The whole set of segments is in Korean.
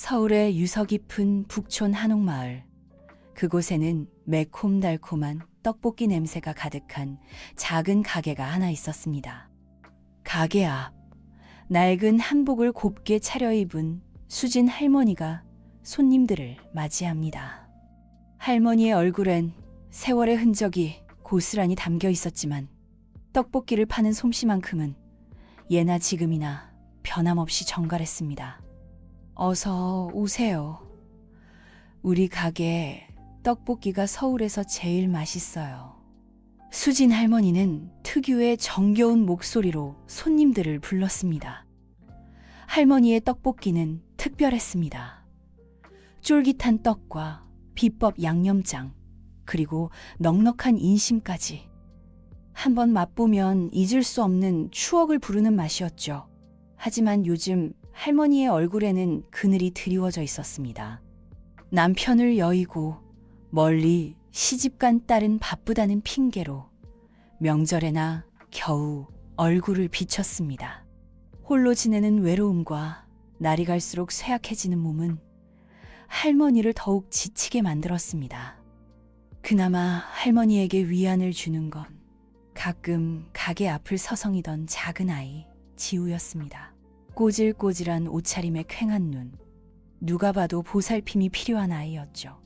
서울의 유서 깊은 북촌 한옥마을. 그곳에는 매콤달콤한 떡볶이 냄새가 가득한 작은 가게가 하나 있었습니다. 가게 앞, 낡은 한복을 곱게 차려입은 수진 할머니가 손님들을 맞이합니다. 할머니의 얼굴엔 세월의 흔적이 고스란히 담겨 있었지만 떡볶이를 파는 솜씨만큼은 예나 지금이나 변함없이 정갈했습니다. 어서 오세요. 우리 가게 떡볶이가 서울에서 제일 맛있어요. 수진 할머니는 특유의 정겨운 목소리로 손님들을 불렀습니다. 할머니의 떡볶이는 특별했습니다. 쫄깃한 떡과 비법 양념장, 그리고 넉넉한 인심까지. 한번 맛보면 잊을 수 없는 추억을 부르는 맛이었죠. 하지만 요즘 할머니의 얼굴에는 그늘이 드리워져 있었습니다. 남편을 여의고 멀리 시집간 딸은 바쁘다는 핑계로 명절에나 겨우 얼굴을 비쳤습니다. 홀로 지내는 외로움과 날이 갈수록 쇠약해지는 몸은 할머니를 더욱 지치게 만들었습니다. 그나마 할머니에게 위안을 주는 건 가끔 가게 앞을 서성이던 작은 아이 지우였습니다. 꼬질꼬질한 옷차림에 퀭한 눈, 누가 봐도 보살핌이 필요한 아이였죠.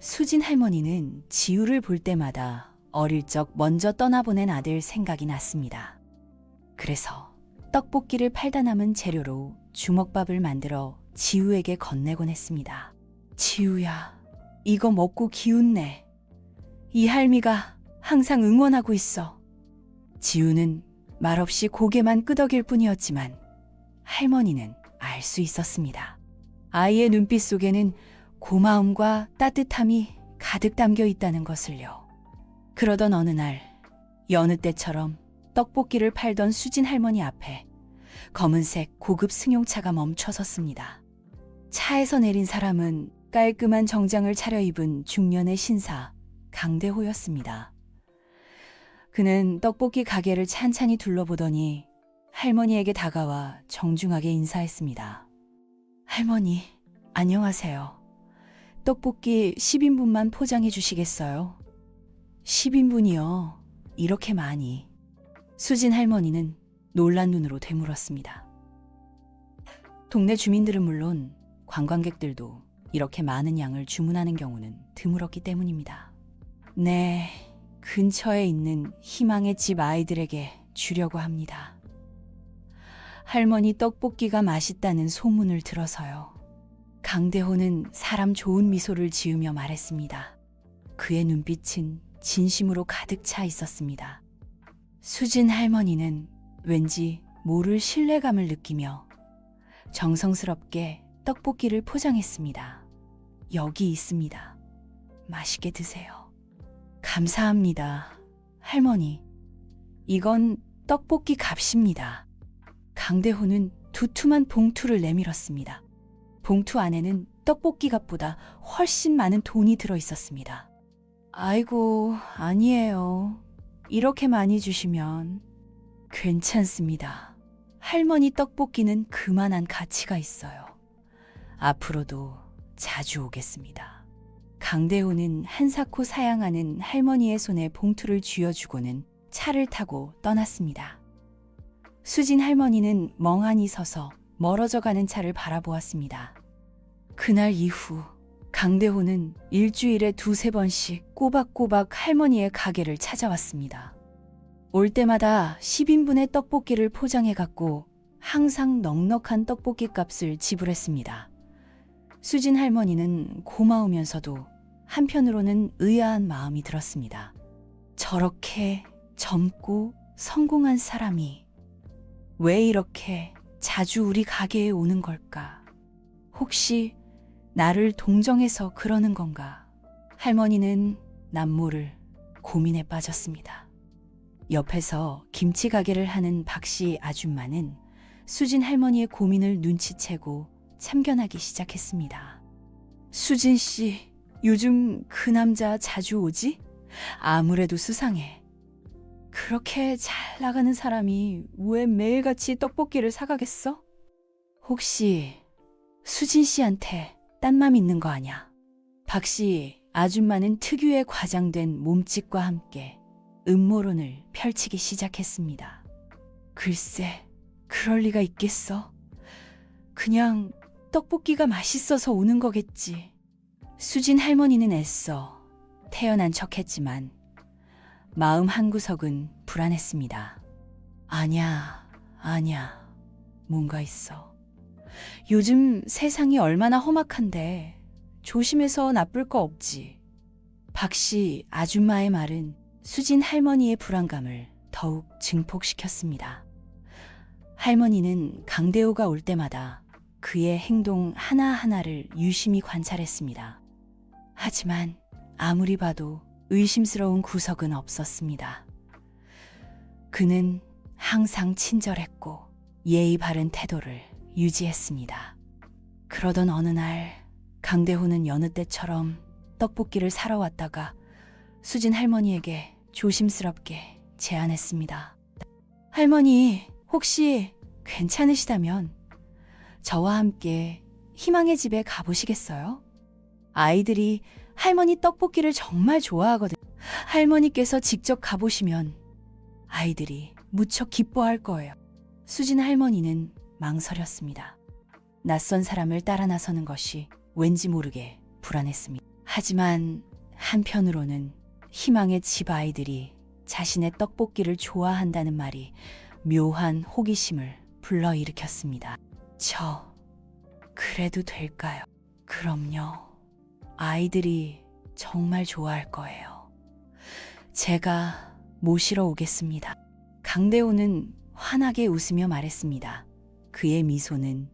수진 할머니는 지우를 볼 때마다 어릴 적 먼저 떠나보낸 아들 생각이 났습니다. 그래서 떡볶이를 팔다 남은 재료로 주먹밥을 만들어 지우에게 건네곤 했습니다. 지우야, 이거 먹고 기운내. 이 할미가 항상 응원하고 있어. 지우는 말없이 고개만 끄덕일 뿐이었지만 할머니는 알 수 있었습니다. 아이의 눈빛 속에는 고마움과 따뜻함이 가득 담겨 있다는 것을요. 그러던 어느 날, 여느 때처럼 떡볶이를 팔던 수진 할머니 앞에 검은색 고급 승용차가 멈춰 섰습니다. 차에서 내린 사람은 깔끔한 정장을 차려입은 중년의 신사 강대호였습니다. 그는 떡볶이 가게를 찬찬히 둘러보더니 할머니에게 다가와 정중하게 인사했습니다. 할머니, 안녕하세요. 떡볶이 10인분만 포장해 주시겠어요? 10인분이요? 이렇게 많이? 수진 할머니는 놀란 눈으로 되물었습니다. 동네 주민들은 물론 관광객들도 이렇게 많은 양을 주문하는 경우는 드물었기 때문입니다. 네, 근처에 있는 희망의 집 아이들에게 주려고 합니다. 할머니 떡볶이가 맛있다는 소문을 들어서요. 강대호는 사람 좋은 미소를 지으며 말했습니다. 그의 눈빛은 진심으로 가득 차 있었습니다. 수진 할머니는 왠지 모를 신뢰감을 느끼며 정성스럽게 떡볶이를 포장했습니다. 여기 있습니다. 맛있게 드세요. 감사합니다, 할머니. 이건 떡볶이 값입니다. 강대호는 두툼한 봉투를 내밀었습니다. 봉투 안에는 떡볶이 값보다 훨씬 많은 돈이 들어 있었습니다. 아이고, 아니에요. 이렇게 많이 주시면 괜찮습니다. 할머니 떡볶이는 그만한 가치가 있어요. 앞으로도 자주 오겠습니다. 강대호는 한사코 사양하는 할머니의 손에 봉투를 쥐어주고는 차를 타고 떠났습니다. 수진 할머니는 멍하니 서서 멀어져 가는 차를 바라보았습니다. 그날 이후 강대호는 일주일에 2~3번씩 꼬박꼬박 할머니의 가게를 찾아왔습니다. 올 때마다 10인분의 떡볶이를 포장해 갖고 항상 넉넉한 떡볶이 값을 지불했습니다. 수진 할머니는 고마우면서도 한편으로는 의아한 마음이 들었습니다. 저렇게 젊고 성공한 사람이 왜 이렇게 자주 우리 가게에 오는 걸까? 혹시 나를 동정해서 그러는 건가? 할머니는 남모를 고민에 빠졌습니다. 옆에서 김치 가게를 하는 박씨 아줌마는 수진 할머니의 고민을 눈치채고 참견하기 시작했습니다. 수진 씨, 요즘 그 남자 자주 오지? 아무래도 수상해. 그렇게 잘 나가는 사람이 왜 매일같이 떡볶이를 사가겠어? 혹시 수진 씨한테 딴 맘 있는 거 아냐? 박 씨 아줌마는 특유의 과장된 몸짓과 함께 음모론을 펼치기 시작했습니다. 글쎄, 그럴 리가 있겠어? 그냥 떡볶이가 맛있어서 오는 거겠지. 수진 할머니는 애써 태연한 척했지만 마음 한구석은 불안했습니다. 아냐. 뭔가 있어. 요즘 세상이 얼마나 험악한데 조심해서 나쁠 거 없지. 박 씨 아줌마의 말은 수진 할머니의 불안감을 더욱 증폭시켰습니다. 할머니는 강대호가 올 때마다 그의 행동 하나하나를 유심히 관찰했습니다. 하지만 아무리 봐도 의심스러운 구석은 없었습니다. 그는 항상 친절했고 예의 바른 태도를 유지했습니다. 그러던 어느 날 강대호는 여느 때처럼 떡볶이를 사러 왔다가 수진 할머니에게 조심스럽게 제안했습니다. 할머니, 혹시 괜찮으시다면 저와 함께 희망의 집에 가보시겠어요? 아이들이 할머니 떡볶이를 정말 좋아하거든요. 할머니께서 직접 가보시면 아이들이 무척 기뻐할 거예요. 수진 할머니는 망설였습니다. 낯선 사람을 따라 나서는 것이 왠지 모르게 불안했습니다. 하지만 한편으로는 희망의 집 아이들이 자신의 떡볶이를 좋아한다는 말이 묘한 호기심을 불러일으켰습니다. 그래도 될까요? 그럼요. 아이들이 정말 좋아할 거예요. 제가 모시러 오겠습니다. 강대호는 환하게 웃으며 말했습니다. 그의 미소는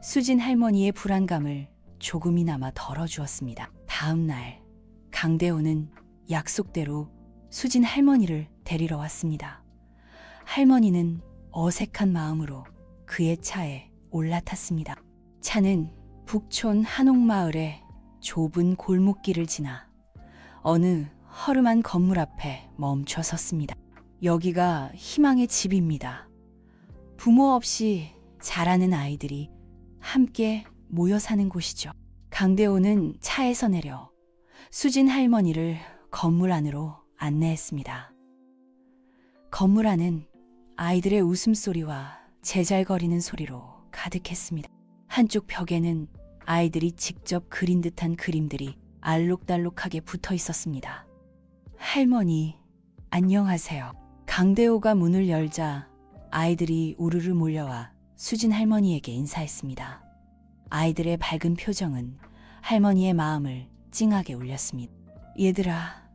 수진 할머니의 불안감을 조금이나마 덜어주었습니다. 다음 날 강대호는 약속대로 수진 할머니를 데리러 왔습니다. 할머니는 어색한 마음으로 그의 차에 올라탔습니다. 차는 북촌 한옥마을의 좁은 골목길을 지나 어느 허름한 건물 앞에 멈춰 섰습니다. 여기가 희망의 집입니다. 부모 없이 자라는 아이들이 함께 모여 사는 곳이죠. 강대호는 차에서 내려 수진 할머니를 건물 안으로 안내했습니다. 건물 안은 아이들의 웃음소리와 제잘거리는 소리로 가득했습니다. 한쪽 벽에는 아이들이 직접 그린 듯한 그림들이 알록달록하게 붙어 있었습니다. 할머니, 안녕하세요. 강대호가 문을 열자 아이들이 우르르 몰려와 수진 할머니에게 인사했습니다. 아이들의 밝은 표정은 할머니의 마음을 찡하게 울렸습니다. 얘들아,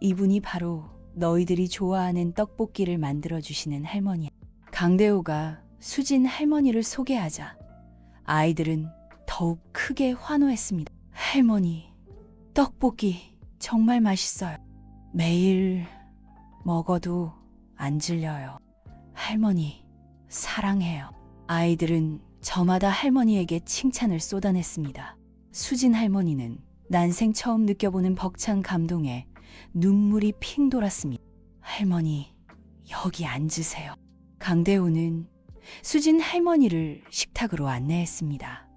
이분이 바로 너희들이 좋아하는 떡볶이를 만들어주시는 할머니야. 강대호가 수진 할머니를 소개하자 아이들은 더욱 크게 환호했습니다. 할머니, 떡볶이 정말 맛있어요. 매일 먹어도 안 질려요. 할머니, 사랑해요. 아이들은 저마다 할머니에게 칭찬을 쏟아냈습니다. 수진 할머니는 난생 처음 느껴보는 벅찬 감동에 눈물이 핑 돌았습니다. 할머니, 여기 앉으세요. 강대호는 수진 할머니를 식탁으로 안내했습니다.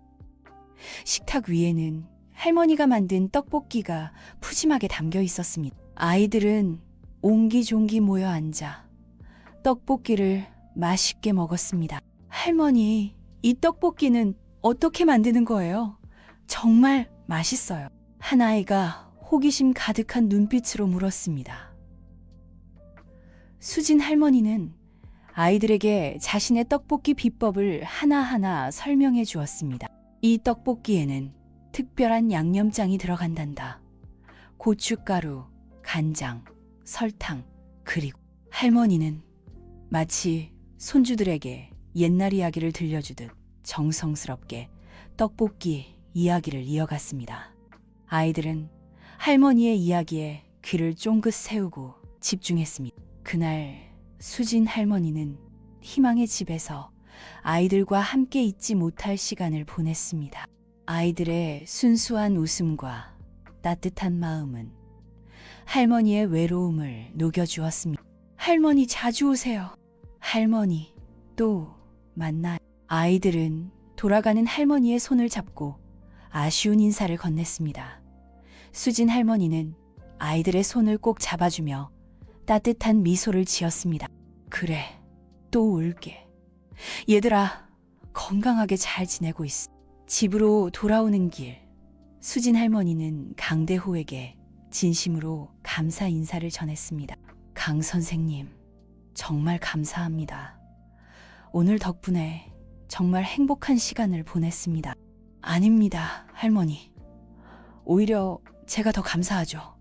식탁 위에는 할머니가 만든 떡볶이가 푸짐하게 담겨 있었습니다. 아이들은 옹기종기 모여 앉아 떡볶이를 맛있게 먹었습니다. 할머니, 이 떡볶이는 어떻게 만드는 거예요? 정말 맛있어요. 한 아이가 호기심 가득한 눈빛으로 물었습니다. 수진 할머니는 아이들에게 자신의 떡볶이 비법을 하나하나 설명해 주었습니다. 이 떡볶이에는 특별한 양념장이 들어간단다. 고춧가루, 간장, 설탕, 그리고 할머니는 마치 손주들에게 옛날 이야기를 들려주듯 정성스럽게 떡볶이 이야기를 이어갔습니다. 아이들은 할머니의 이야기에 귀를 쫑긋 세우고 집중했습니다. 그날 수진 할머니는 희망의 집에서 아이들과 함께 있지 못할 시간을 보냈습니다. 아이들의 순수한 웃음과 따뜻한 마음은 할머니의 외로움을 녹여주었습니다. 할머니 자주 오세요. 할머니 또 만나요. 아이들은 돌아가는 할머니의 손을 잡고 아쉬운 인사를 건넸습니다. 수진 할머니는 아이들의 손을 꼭 잡아주며 따뜻한 미소를 지었습니다. 그래, 또 올게. 얘들아, 건강하게 잘 지내고 있어. 집으로 돌아오는 길, 수진 할머니는 강대호에게 진심으로 감사 인사를 전했습니다. 강 선생님, 정말 감사합니다. 오늘 덕분에 정말 행복한 시간을 보냈습니다. 아닙니다, 할머니. 오히려 제가 더 감사하죠.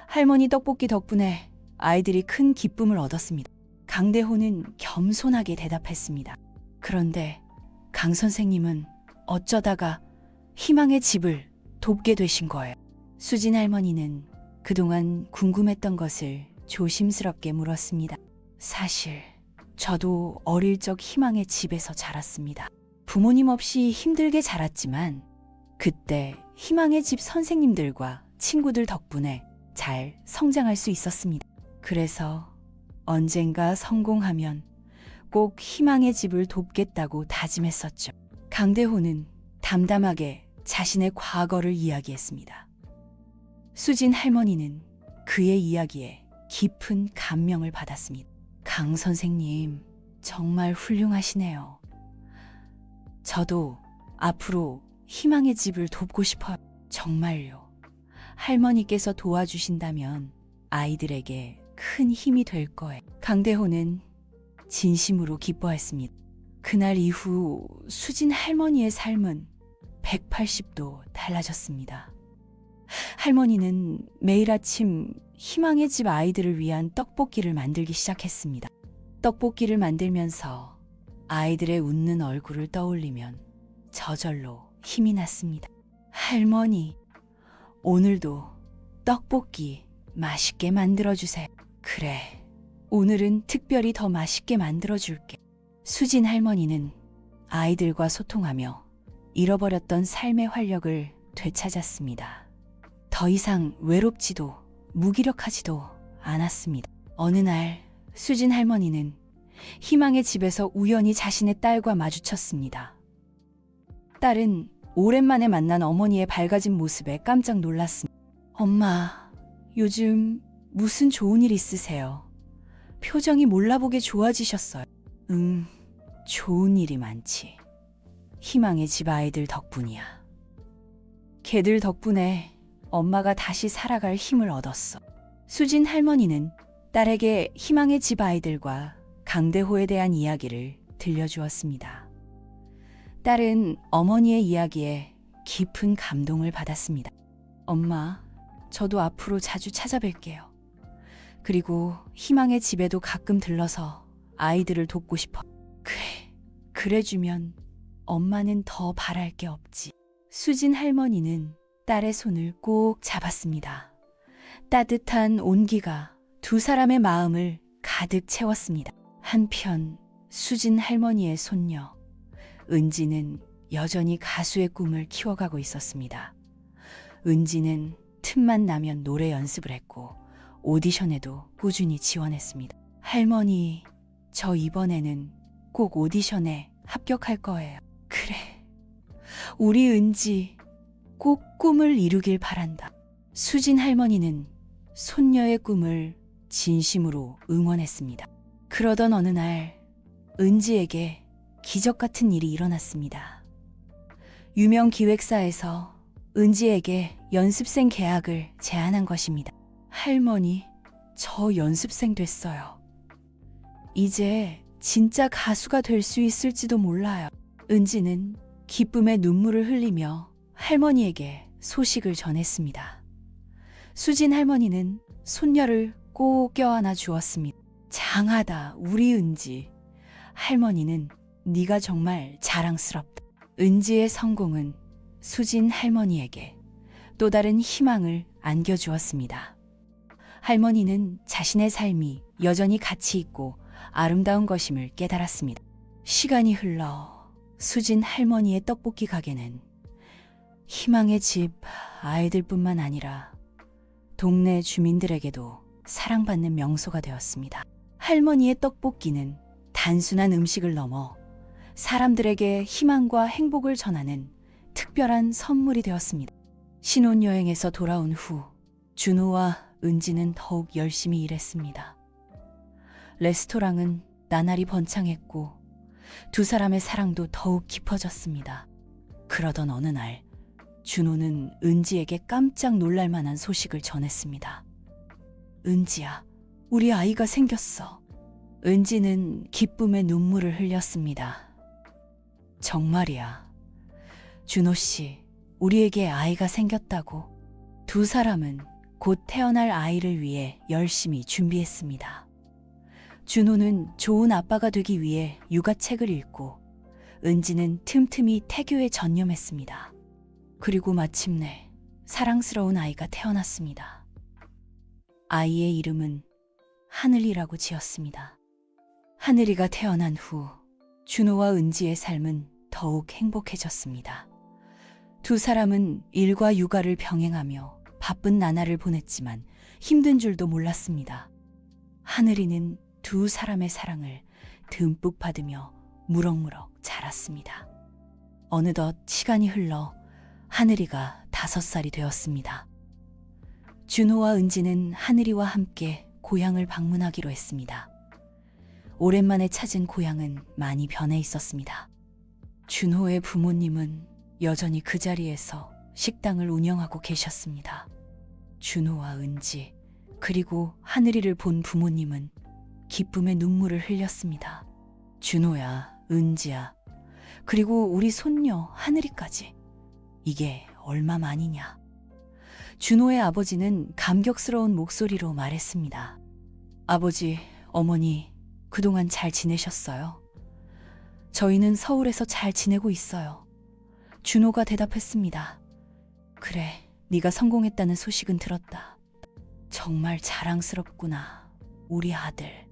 할머니 떡볶이 덕분에 아이들이 큰 기쁨을 얻었습니다. 강대호는 겸손하게 대답했습니다. 그런데 강 선생님은 어쩌다가 희망의 집을 돕게 되신 거예요. 수진 할머니는 그동안 궁금했던 것을 조심스럽게 물었습니다. 사실 저도 어릴 적 희망의 집에서 자랐습니다. 부모님 없이 힘들게 자랐지만 그때 희망의 집 선생님들과 친구들 덕분에 잘 성장할 수 있었습니다. 그래서 언젠가 성공하면 꼭 희망의 집을 돕겠다고 다짐했었죠. 강대호는 담담하게 자신의 과거를 이야기했습니다. 수진 할머니는 그의 이야기에 깊은 감명을 받았습니다. 강 선생님, 정말 훌륭하시네요. 저도 앞으로 희망의 집을 돕고 싶어요. 정말요. 할머니께서 도와주신다면 아이들에게 큰 힘이 될 거예요. 강대호는 진심으로 기뻐했습니다. 그날 이후 수진 할머니의 삶은 180도 달라졌습니다. 할머니는 매일 아침 희망의 집 아이들을 위한 떡볶이를 만들기 시작했습니다. 떡볶이를 만들면서 아이들의 웃는 얼굴을 떠올리면 저절로 힘이 났습니다. 할머니, 오늘도 떡볶이 맛있게 만들어주세요. 그래, 오늘은 특별히 더 맛있게 만들어줄게. 수진 할머니는 아이들과 소통하며 잃어버렸던 삶의 활력을 되찾았습니다. 더 이상 외롭지도 무기력하지도 않았습니다. 어느 날 수진 할머니는 희망의 집에서 우연히 자신의 딸과 마주쳤습니다. 딸은 오랜만에 만난 어머니의 밝아진 모습에 깜짝 놀랐습니다. 엄마, 요즘 무슨 좋은 일 있으세요? 표정이 몰라보게 좋아지셨어요. 좋은 일이 많지. 희망의 집 아이들 덕분이야. 걔들 덕분에 엄마가 다시 살아갈 힘을 얻었어. 수진 할머니는 딸에게 희망의 집 아이들과 강대호에 대한 이야기를 들려주었습니다. 딸은 어머니의 이야기에 깊은 감동을 받았습니다. 엄마, 저도 앞으로 자주 찾아뵐게요. 그리고 희망의 집에도 가끔 들러서 아이들을 돕고 싶어. 그래주면 엄마는 더 바랄 게 없지. 수진 할머니는 딸의 손을 꼭 잡았습니다. 따뜻한 온기가 두 사람의 마음을 가득 채웠습니다. 한편 수진 할머니의 손녀 은지는 여전히 가수의 꿈을 키워가고 있었습니다. 은지는 틈만 나면 노래 연습을 했고 오디션에도 꾸준히 지원했습니다. 할머니, 저 이번에는 꼭 오디션에 합격할 거예요. 그래, 우리 은지 꼭 꿈을 이루길 바란다. 수진 할머니는 손녀의 꿈을 진심으로 응원했습니다. 그러던 어느 날 은지에게 기적 같은 일이 일어났습니다. 유명 기획사에서 은지에게 연습생 계약을 제안한 것입니다. 할머니, 저 연습생 됐어요. 이제 진짜 가수가 될 수 있을지도 몰라요. 은지는 기쁨의 눈물을 흘리며 할머니에게 소식을 전했습니다. 수진 할머니는 손녀를 꼭 껴안아 주었습니다. 장하다, 우리 은지. 할머니는 네가 정말 자랑스럽다. 은지의 성공은 수진 할머니에게 또 다른 희망을 안겨주었습니다. 할머니는 자신의 삶이 여전히 가치 있고 아름다운 것임을 깨달았습니다. 시간이 흘러 수진 할머니의 떡볶이 가게는 희망의 집 아이들뿐만 아니라 동네 주민들에게도 사랑받는 명소가 되었습니다. 할머니의 떡볶이는 단순한 음식을 넘어 사람들에게 희망과 행복을 전하는 특별한 선물이 되었습니다. 신혼여행에서 돌아온 후 준호와 은지는 더욱 열심히 일했습니다. 레스토랑은 나날이 번창했고 두 사람의 사랑도 더욱 깊어졌습니다. 그러던 어느 날 준호는 은지에게 깜짝 놀랄 만한 소식을 전했습니다. 은지야, 우리 아이가 생겼어. 은지는 기쁨의 눈물을 흘렸습니다. 정말이야. 준호 씨, 우리에게 아이가 생겼다고. 두 사람은 곧 태어날 아이를 위해 열심히 준비했습니다. 준호는 좋은 아빠가 되기 위해 육아책을 읽고 은지는 틈틈이 태교에 전념했습니다. 그리고 마침내 사랑스러운 아이가 태어났습니다. 아이의 이름은 하늘이라고 지었습니다. 하늘이가 태어난 후 준호와 은지의 삶은 더욱 행복해졌습니다. 두 사람은 일과 육아를 병행하며 바쁜 나날을 보냈지만 힘든 줄도 몰랐습니다. 하늘이는 두 사람의 사랑을 듬뿍 받으며 무럭무럭 자랐습니다. 어느덧 시간이 흘러 하늘이가 5살이 되었습니다. 준호와 은지는 하늘이와 함께 고향을 방문하기로 했습니다. 오랜만에 찾은 고향은 많이 변해 있었습니다. 준호의 부모님은 여전히 그 자리에서 식당을 운영하고 계셨습니다. 준호와 은지 그리고 하늘이를 본 부모님은 기쁨의 눈물을 흘렸습니다. 준호야, 은지야, 그리고 우리 손녀 하늘이까지. 이게 얼마만이냐. 준호의 아버지는 감격스러운 목소리로 말했습니다. 아버지, 어머니, 그동안 잘 지내셨어요? 저희는 서울에서 잘 지내고 있어요. 준호가 대답했습니다. 그래, 네가 성공했다는 소식은 들었다. 정말 자랑스럽구나, 우리 아들.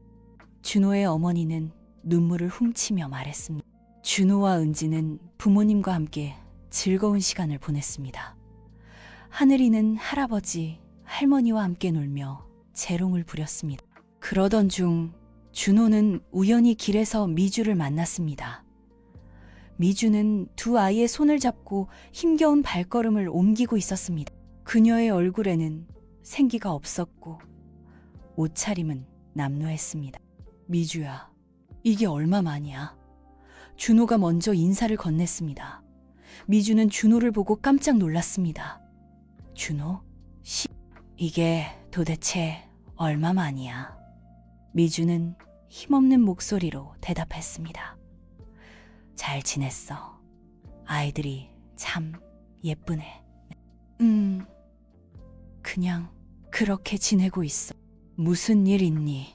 준호의 어머니는 눈물을 훔치며 말했습니다. 준호와 은지는 부모님과 함께 즐거운 시간을 보냈습니다. 하늘이는 할아버지, 할머니와 함께 놀며 재롱을 부렸습니다. 그러던 중 준호는 우연히 길에서 미주를 만났습니다. 미주는 두 아이의 손을 잡고 힘겨운 발걸음을 옮기고 있었습니다. 그녀의 얼굴에는 생기가 없었고 옷차림은 남루했습니다. 미주야, 이게 얼마만이야? 준호가 먼저 인사를 건넸습니다. 미주는 준호를 보고 깜짝 놀랐습니다. 준호? 이게 도대체 얼마만이야? 미주는 힘없는 목소리로 대답했습니다. 잘 지냈어. 아이들이 참 예쁘네. 그냥 그렇게 지내고 있어. 무슨 일 있니?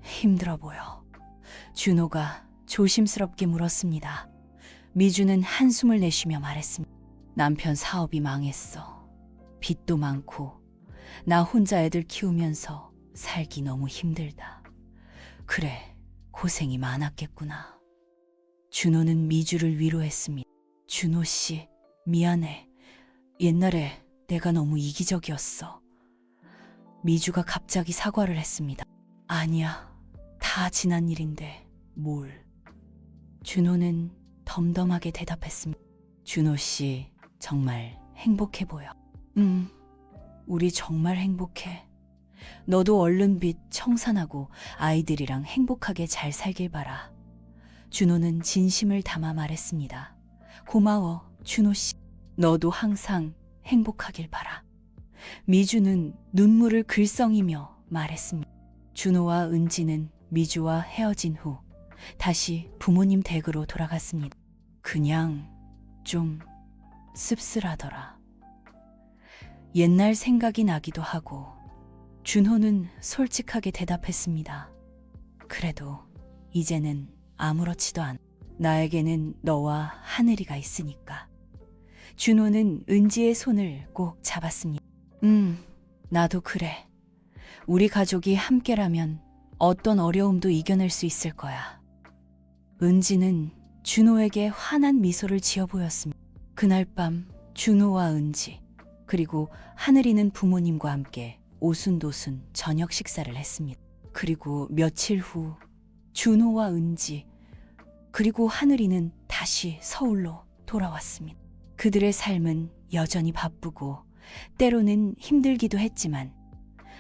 힘들어 보여. 준호가 조심스럽게 물었습니다. 미주는 한숨을 내쉬며 말했습니다. 남편 사업이 망했어. 빚도 많고 나 혼자 애들 키우면서 살기 너무 힘들다. 그래, 고생이 많았겠구나. 준호는 미주를 위로했습니다. 준호 씨, 미안해. 옛날에 내가 너무 이기적이었어. 미주가 갑자기 사과를 했습니다. 아니야, 다 지난 일인데 뭘. 준호는 덤덤하게 대답했습니다. 준호 씨, 정말 행복해 보여. 우리 정말 행복해. 너도 얼른 빚 청산하고 아이들이랑 행복하게 잘 살길 바라. 준호는 진심을 담아 말했습니다. 고마워, 준호 씨. 너도 항상 행복하길 바라. 미주는 눈물을 글썽이며 말했습니다. 준호와 은지는 미주와 헤어진 후 다시 부모님 댁으로 돌아갔습니다. 그냥 좀 씁쓸하더라. 옛날 생각이 나기도 하고. 준호는 솔직하게 대답했습니다. 그래도 이제는 아무렇지도 않아. 나에게는 너와 하늘이가 있으니까. 준호는 은지의 손을 꼭 잡았습니다. 나도 그래. 우리 가족이 함께라면 어떤 어려움도 이겨낼 수 있을 거야. 은지는 준호에게 환한 미소를 지어 보였습니다. 그날 밤 준호와 은지 그리고 하늘이는 부모님과 함께 오순도순 저녁 식사를 했습니다. 그리고 며칠 후 준호와 은지 그리고 하늘이는 다시 서울로 돌아왔습니다. 그들의 삶은 여전히 바쁘고 때로는 힘들기도 했지만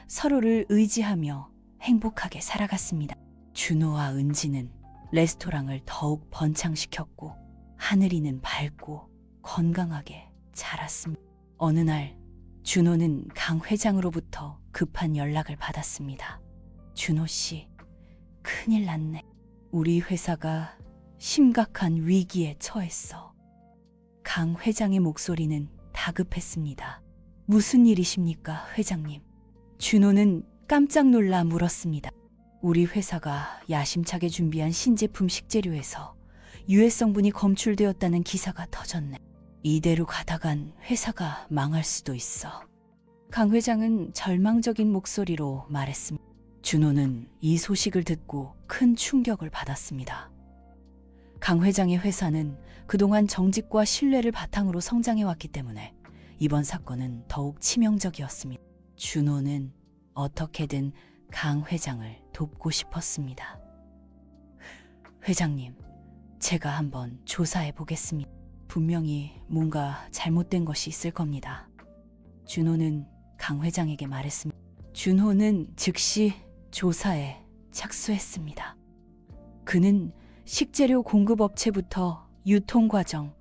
서로를 의지하며 행복하게 살아갔습니다. 준호와 은지는 레스토랑을 더욱 번창시켰고 하늘이는 밝고 건강하게 자랐습니다. 어느 날 준호는 강 회장으로부터 급한 연락을 받았습니다. 준호 씨, 큰일 났네. 우리 회사가 심각한 위기에 처했어. 강 회장의 목소리는 다급했습니다. 무슨 일이십니까, 회장님? 준호는 깜짝 놀라 물었습니다. 우리 회사가 야심차게 준비한 신제품 식재료에서 유해 성분이 검출되었다는 기사가 터졌네. 이대로 가다간 회사가 망할 수도 있어. 강 회장은 절망적인 목소리로 말했습니다. 준호는 이 소식을 듣고 큰 충격을 받았습니다. 강 회장의 회사는 그동안 정직과 신뢰를 바탕으로 성장해왔기 때문에 이번 사건은 더욱 치명적이었습니다. 준호는 어떻게든 강 회장을 돕고 싶었습니다. 회장님, 제가 한번 조사해 보겠습니다. 분명히 뭔가 잘못된 것이 있을 겁니다. 준호는 강 회장에게 말했습니다. 준호는 즉시 조사에 착수했습니다. 그는 식재료 공급업체부터 유통과정,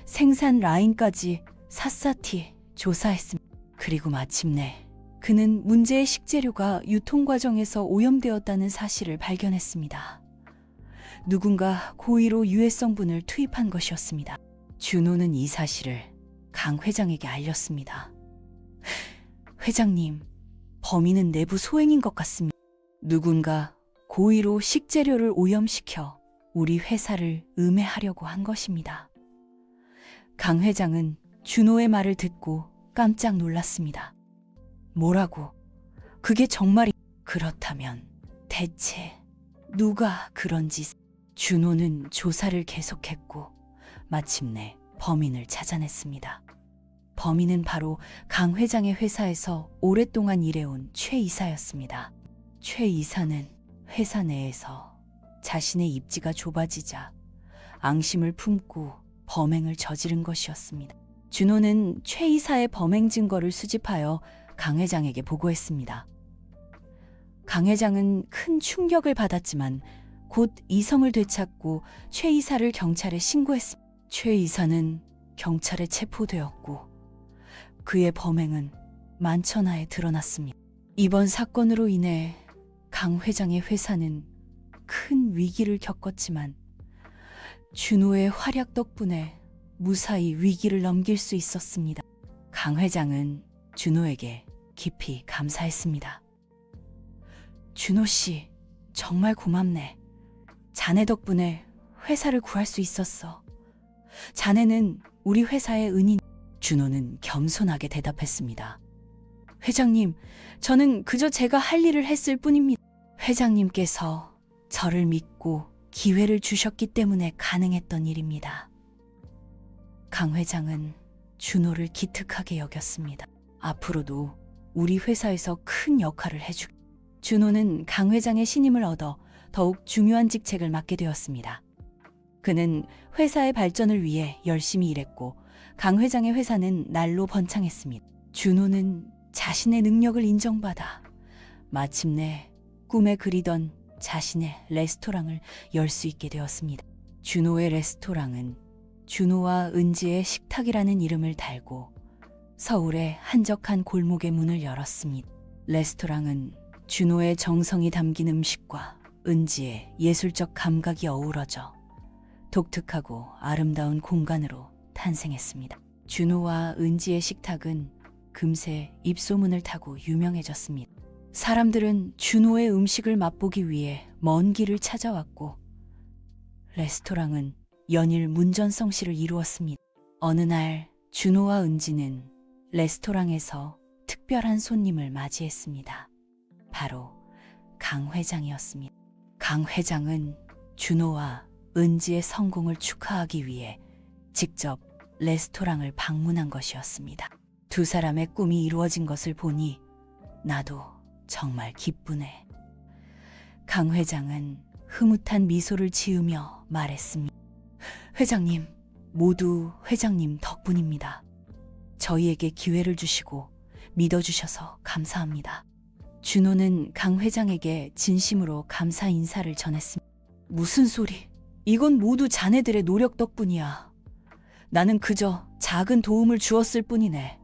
생산 라인까지 샅샅이 조사했습니다. 그리고 마침내 그는 문제의 식재료가 유통 과정에서 오염되었다는 사실을 발견했습니다. 누군가 고의로 유해 성분을 투입한 것이었습니다. 준호는 이 사실을 강 회장에게 알렸습니다. 회장님, 범인은 내부 소행인 것 같습니다. 누군가 고의로 식재료를 오염시켜 우리 회사를 음해하려고 한 것입니다. 강 회장은 준호의 말을 듣고 깜짝 놀랐습니다. 뭐라고? 그게 정말이? 그렇다면 대체 누가 그런 짓? 준호는 조사를 계속했고 마침내 범인을 찾아냈습니다. 범인은 바로 강 회장의 회사에서 오랫동안 일해온 최 이사였습니다. 최 이사는 회사 내에서 자신의 입지가 좁아지자 앙심을 품고 범행을 저지른 것이었습니다. 준호는 최 이사의 범행 증거를 수집하여 강 회장에게 보고했습니다. 강 회장은 큰 충격을 받았지만 곧 이성을 되찾고 최 이사를 경찰에 신고했습니다. 최 이사는 경찰에 체포되었고 그의 범행은 만천하에 드러났습니다. 이번 사건으로 인해 강 회장의 회사는 큰 위기를 겪었지만 준호의 활약 덕분에 무사히 위기를 넘길 수 있었습니다. 강 회장은 준호에게 깊이 감사했습니다. 준호 씨, 정말 고맙네. 자네 덕분에 회사를 구할 수 있었어. 자네는 우리 회사의 은인. 준호는 겸손하게 대답했습니다. 회장님, 저는 그저 제가 할 일을 했을 뿐입니다. 회장님께서 저를 믿고 기회를 주셨기 때문에 가능했던 일입니다. 강 회장은 준호를 기특하게 여겼습니다. 앞으로도 우리 회사에서 큰 역할을 해주. 준호는 강 회장의 신임을 얻어 더욱 중요한 직책을 맡게 되었습니다. 그는 회사의 발전을 위해 열심히 일했고 강 회장의 회사는 날로 번창했습니다. 준호는 자신의 능력을 인정받아 마침내 꿈에 그리던 자신의 레스토랑을 열 수 있게 되었습니다. 준호의 레스토랑은 준호와 은지의 식탁이라는 이름을 달고 서울의 한적한 골목의 문을 열었습니다. 레스토랑은 준호의 정성이 담긴 음식과 은지의 예술적 감각이 어우러져 독특하고 아름다운 공간으로 탄생했습니다. 준호와 은지의 식탁은 금세 입소문을 타고 유명해졌습니다. 사람들은 준호의 음식을 맛보기 위해 먼 길을 찾아왔고 레스토랑은 연일 문전성시를 이루었습니다. 어느 날 준호와 은지는 레스토랑에서 특별한 손님을 맞이했습니다. 바로 강 회장이었습니다. 강 회장은 준호와 은지의 성공을 축하하기 위해 직접 레스토랑을 방문한 것이었습니다. 두 사람의 꿈이 이루어진 것을 보니 나도 정말 기쁘네. 강 회장은 흐뭇한 미소를 지으며 말했습니다. 회장님, 모두 회장님 덕분입니다. 저희에게 기회를 주시고 믿어주셔서 감사합니다. 준호는 강 회장에게 진심으로 감사 인사를 전했습니다. 무슨 소리? 이건 모두 자네들의 노력 덕분이야. 나는 그저 작은 도움을 주었을 뿐이네.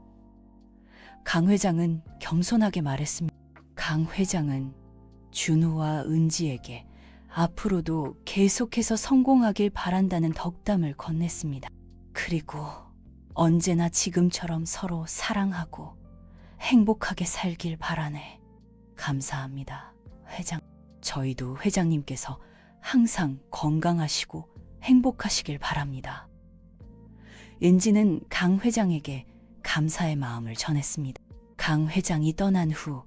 강 회장은 겸손하게 말했습니다. 강 회장은 준호와 은지에게 앞으로도 계속해서 성공하길 바란다는 덕담을 건넸습니다. 그리고 언제나 지금처럼 서로 사랑하고 행복하게 살길 바라네. 감사합니다, 회장. 저희도 회장님께서 항상 건강하시고 행복하시길 바랍니다. 은지는 강 회장에게 감사의 마음을 전했습니다. 강 회장이 떠난 후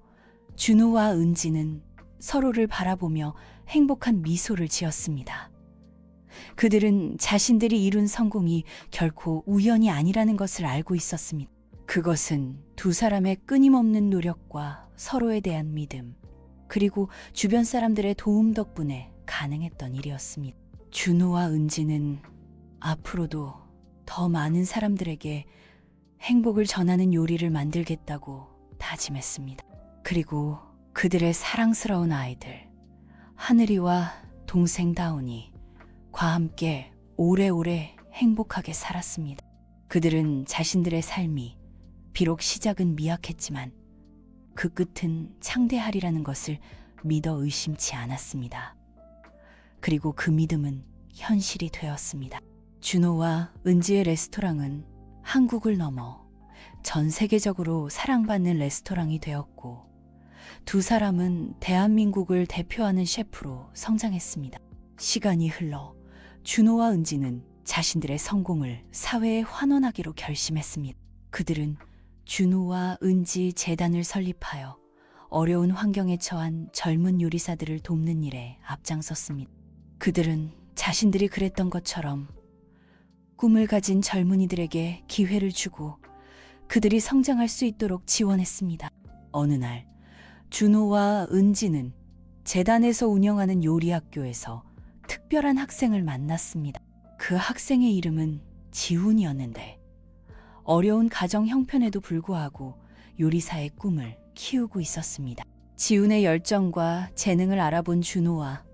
준호와 은지는 서로를 바라보며 행복한 미소를 지었습니다. 그들은 자신들이 이룬 성공이 결코 우연이 아니라는 것을 알고 있었습니다. 그것은 두 사람의 끊임없는 노력과 서로에 대한 믿음, 그리고 주변 사람들의 도움 덕분에 가능했던 일이었습니다. 준호와 은지는 앞으로도 더 많은 사람들에게 행복을 전하는 요리를 만들겠다고 다짐했습니다. 그리고 그들의 사랑스러운 아이들, 하늘이와 동생 다운이 과 함께 오래오래 행복하게 살았습니다. 그들은 자신들의 삶이 비록 시작은 미약했지만 그 끝은 창대하리라는 것을 믿어 의심치 않았습니다. 그리고 그 믿음은 현실이 되었습니다. 준호와 은지의 레스토랑은 한국을 넘어 전 세계적으로 사랑받는 레스토랑이 되었고, 두 사람은 대한민국을 대표하는 셰프로 성장했습니다. 시간이 흘러 준호와 은지는 자신들의 성공을 사회에 환원하기로 결심했습니다. 그들은 준호와 은지 재단을 설립하여 어려운 환경에 처한 젊은 요리사들을 돕는 일에 앞장섰습니다. 그들은 자신들이 그랬던 것처럼 꿈을 가진 젊은이들에게 기회를 주고 그들이 성장할 수 있도록 지원했습니다. 어느 날 준호와 은지는 재단에서 운영하는 요리학교에서 특별한 학생을 만났습니다. 그 학생의 이름은 지훈이었는데 어려운 가정 형편에도 불구하고 요리사의 꿈을 키우고 있었습니다. 지훈의 열정과 재능을 알아본 준호와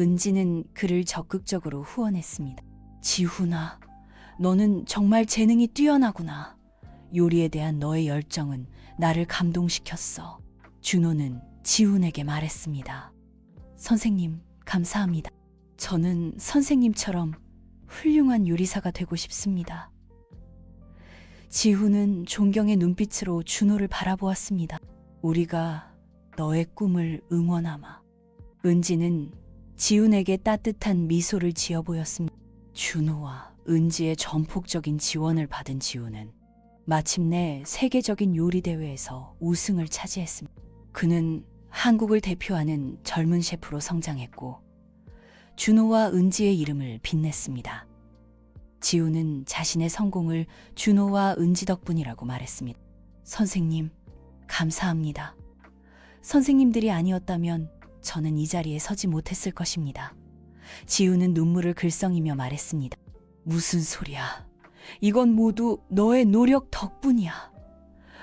은지는 그를 적극적으로 후원했습니다. 지훈아, 너는 정말 재능이 뛰어나구나. 요리에 대한 너의 열정은 나를 감동시켰어. 준호는 지훈에게 말했습니다. 선생님, 감사합니다. 저는 선생님처럼 훌륭한 요리사가 되고 싶습니다. 지훈은 존경의 눈빛으로 준호를 바라보았습니다. 우리가 너의 꿈을 응원하마. 은지는 지훈에게 따뜻한 미소를 지어 보였습니다. 준호와 은지의 전폭적인 지원을 받은 지훈은 마침내 세계적인 요리 대회에서 우승을 차지했습니다. 그는 한국을 대표하는 젊은 셰프로 성장했고 준호와 은지의 이름을 빛냈습니다. 지훈은 자신의 성공을 준호와 은지 덕분이라고 말했습니다. 선생님, 감사합니다. 선생님들이 아니었다면 저는 이 자리에 서지 못했을 것입니다. 지훈은 눈물을 글썽이며 말했습니다. 무슨 소리야. 이건 모두 너의 노력 덕분이야.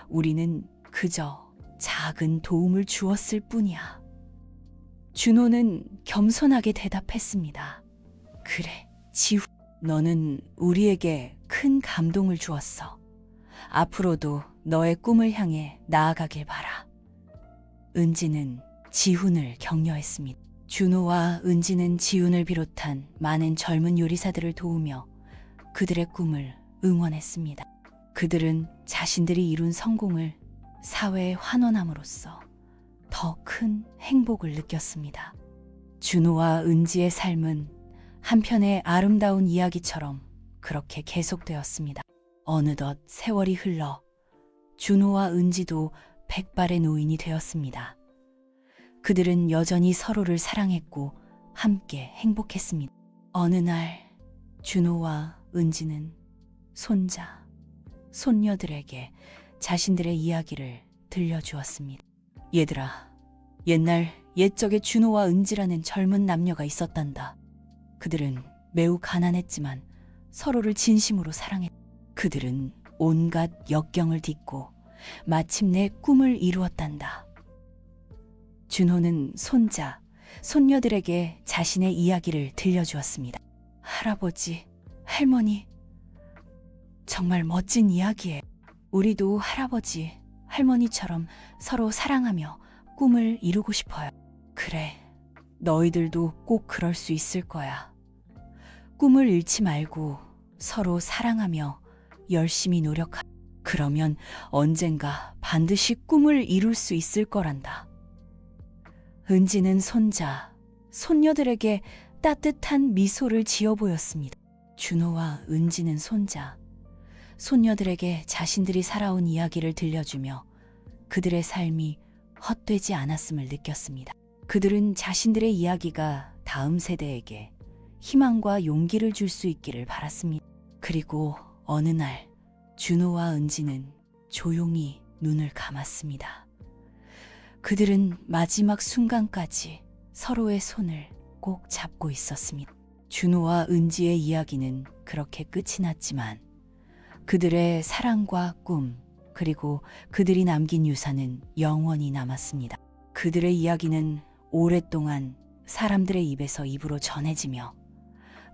우리는 그저 작은 도움을 주었을 뿐이야. 준호는 겸손하게 대답했습니다. 그래, 지훈. 너는 우리에게 큰 감동을 주었어. 앞으로도 너의 꿈을 향해 나아가길 바라. 은지는 지훈을 격려했습니다. 준호와 은지는 지훈을 비롯한 많은 젊은 요리사들을 도우며 그들의 꿈을 응원했습니다. 그들은 자신들이 이룬 성공을 사회에 환원함으로써 더 큰 행복을 느꼈습니다. 준호와 은지의 삶은 한편의 아름다운 이야기처럼 그렇게 계속되었습니다. 어느덧 세월이 흘러 준호와 은지도 백발의 노인이 되었습니다. 그들은 여전히 서로를 사랑했고 함께 행복했습니다. 어느 날 준호와 은지는 손자, 손녀들에게 자신들의 이야기를 들려주었습니다. 얘들아, 옛적에 준호와 은지라는 젊은 남녀가 있었단다. 그들은 매우 가난했지만 서로를 진심으로 사랑했다. 그들은 온갖 역경을 딛고 마침내 꿈을 이루었단다. 준호는 손자, 손녀들에게 자신의 이야기를 들려주었습니다. 할아버지, 할머니, 정말 멋진 이야기예요. 우리도 할아버지, 할머니처럼 서로 사랑하며 꿈을 이루고 싶어요. 그래, 너희들도 꼭 그럴 수 있을 거야. 꿈을 잃지 말고 서로 사랑하며 열심히 노력하. 그러면 언젠가 반드시 꿈을 이룰 수 있을 거란다. 은지는 손자, 손녀들에게 따뜻한 미소를 지어 보였습니다. 준호와 은지는 손자, 손녀들에게 자신들이 살아온 이야기를 들려주며 그들의 삶이 헛되지 않았음을 느꼈습니다. 그들은 자신들의 이야기가 다음 세대에게 희망과 용기를 줄 수 있기를 바랐습니다. 그리고 어느 날 준호와 은지는 조용히 눈을 감았습니다. 그들은 마지막 순간까지 서로의 손을 꼭 잡고 있었습니다. 준호와 은지의 이야기는 그렇게 끝이 났지만 그들의 사랑과 꿈, 그리고 그들이 남긴 유산은 영원히 남았습니다. 그들의 이야기는 오랫동안 사람들의 입에서 입으로 전해지며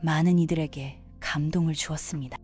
많은 이들에게 감동을 주었습니다.